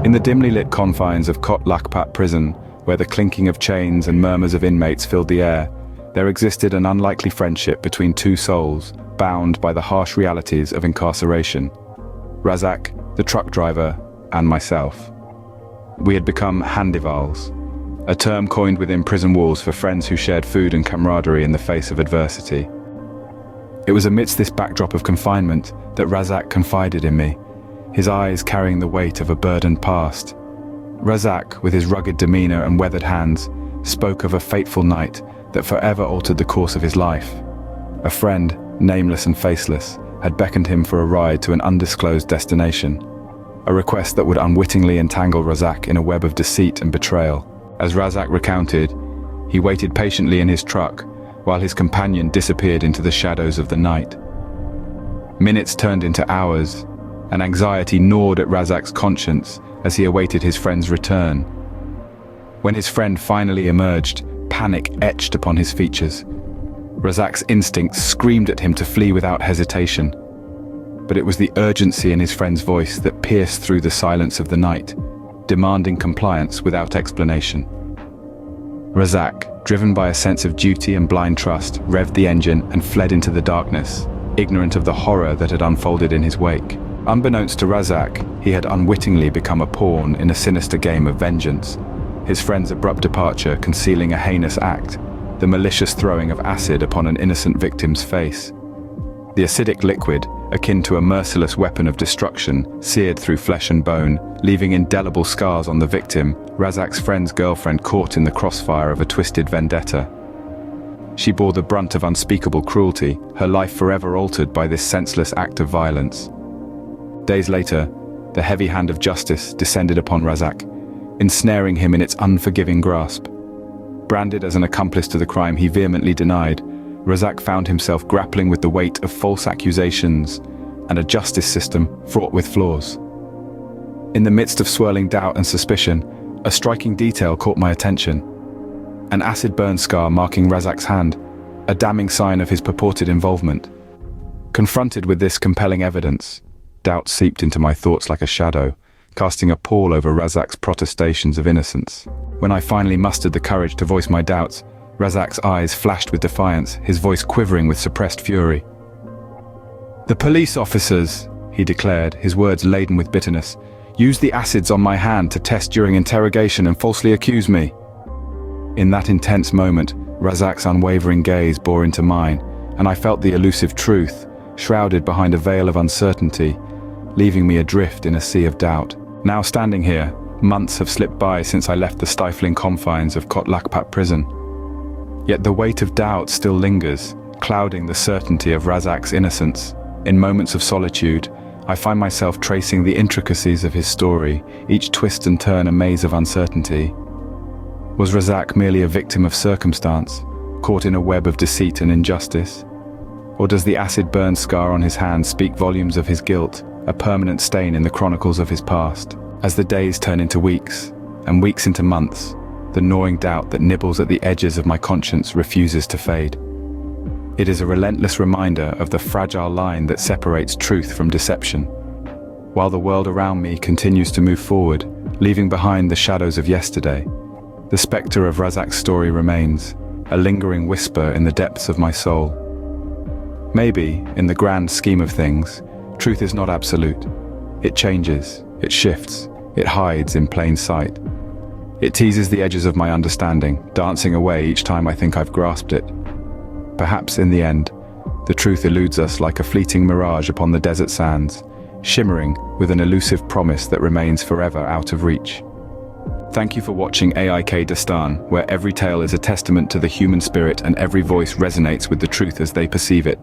In the dimly lit confines of Kot Lakpat prison, where the clinking of chains and murmurs of inmates filled the air, there existed an unlikely friendship between two souls, bound by the harsh realities of incarceration. Razzaq, the truck driver, and myself. We had become handivals, a term coined within prison walls for friends who shared food and camaraderie in the face of adversity. It was amidst this backdrop of confinement that Razzaq confided in me, his eyes carrying the weight of a burdened past. Razzaq, with his rugged demeanor and weathered hands, spoke of a fateful night that forever altered the course of his life. A friend, nameless and faceless, had beckoned him for a ride to an undisclosed destination, a request that would unwittingly entangle Razzaq in a web of deceit and betrayal. As Razzaq recounted, he waited patiently in his truck while his companion disappeared into the shadows of the night. Minutes turned into hours, and anxiety gnawed at Razzaq's conscience as he awaited his friend's return. When his friend finally emerged, panic etched upon his features. Razzaq's instincts screamed at him to flee without hesitation. But it was the urgency in his friend's voice that pierced through the silence of the night, demanding compliance without explanation. Razzaq, driven by a sense of duty and blind trust, revved the engine and fled into the darkness, ignorant of the horror that had unfolded in his wake. Unbeknownst to Razzaq, he had unwittingly become a pawn in a sinister game of vengeance, his friend's abrupt departure concealing a heinous act, the malicious throwing of acid upon an innocent victim's face. The acidic liquid, akin to a merciless weapon of destruction, seared through flesh and bone, leaving indelible scars on the victim, Razzaq's friend's girlfriend caught in the crossfire of a twisted vendetta. She bore the brunt of unspeakable cruelty, her life forever altered by this senseless act of violence. Days later, the heavy hand of justice descended upon Razzaq, ensnaring him in its unforgiving grasp. Branded as an accomplice to the crime he vehemently denied, Razzaq found himself grappling with the weight of false accusations and a justice system fraught with flaws. In the midst of swirling doubt and suspicion, a striking detail caught my attention. An acid burn scar marking Razzaq's hand, a damning sign of his purported involvement. Confronted with this compelling evidence, doubt seeped into my thoughts like a shadow, casting a pall over Razzaq's protestations of innocence. When I finally mustered the courage to voice my doubts, Razzaq's eyes flashed with defiance, his voice quivering with suppressed fury. "The police officers," he declared, his words laden with bitterness, "used the acids on my hand to test during interrogation and falsely accuse me." In that intense moment, Razzaq's unwavering gaze bore into mine, and I felt the elusive truth, shrouded behind a veil of uncertainty, leaving me adrift in a sea of doubt. Now standing here, months have slipped by since I left the stifling confines of Kot Lakpat prison. Yet the weight of doubt still lingers, clouding the certainty of Razzaq's innocence. In moments of solitude, I find myself tracing the intricacies of his story, each twist and turn a maze of uncertainty. Was Razzaq merely a victim of circumstance, caught in a web of deceit and injustice? Or does the acid burn scar on his hand speak volumes of his guilt, a permanent stain in the chronicles of his past? As the days turn into weeks, and weeks into months, the gnawing doubt that nibbles at the edges of my conscience refuses to fade. It is a relentless reminder of the fragile line that separates truth from deception. While the world around me continues to move forward, leaving behind the shadows of yesterday, the spectre of Razzaq's story remains, a lingering whisper in the depths of my soul. Maybe, in the grand scheme of things, truth is not absolute. It changes, it shifts, it hides in plain sight. It teases the edges of my understanding, dancing away each time I think I've grasped it. Perhaps in the end, the truth eludes us like a fleeting mirage upon the desert sands, shimmering with an elusive promise that remains forever out of reach. Thank you for watching aikdastaan, where every tale is a testament to the human spirit and every voice resonates with the truth as they perceive it.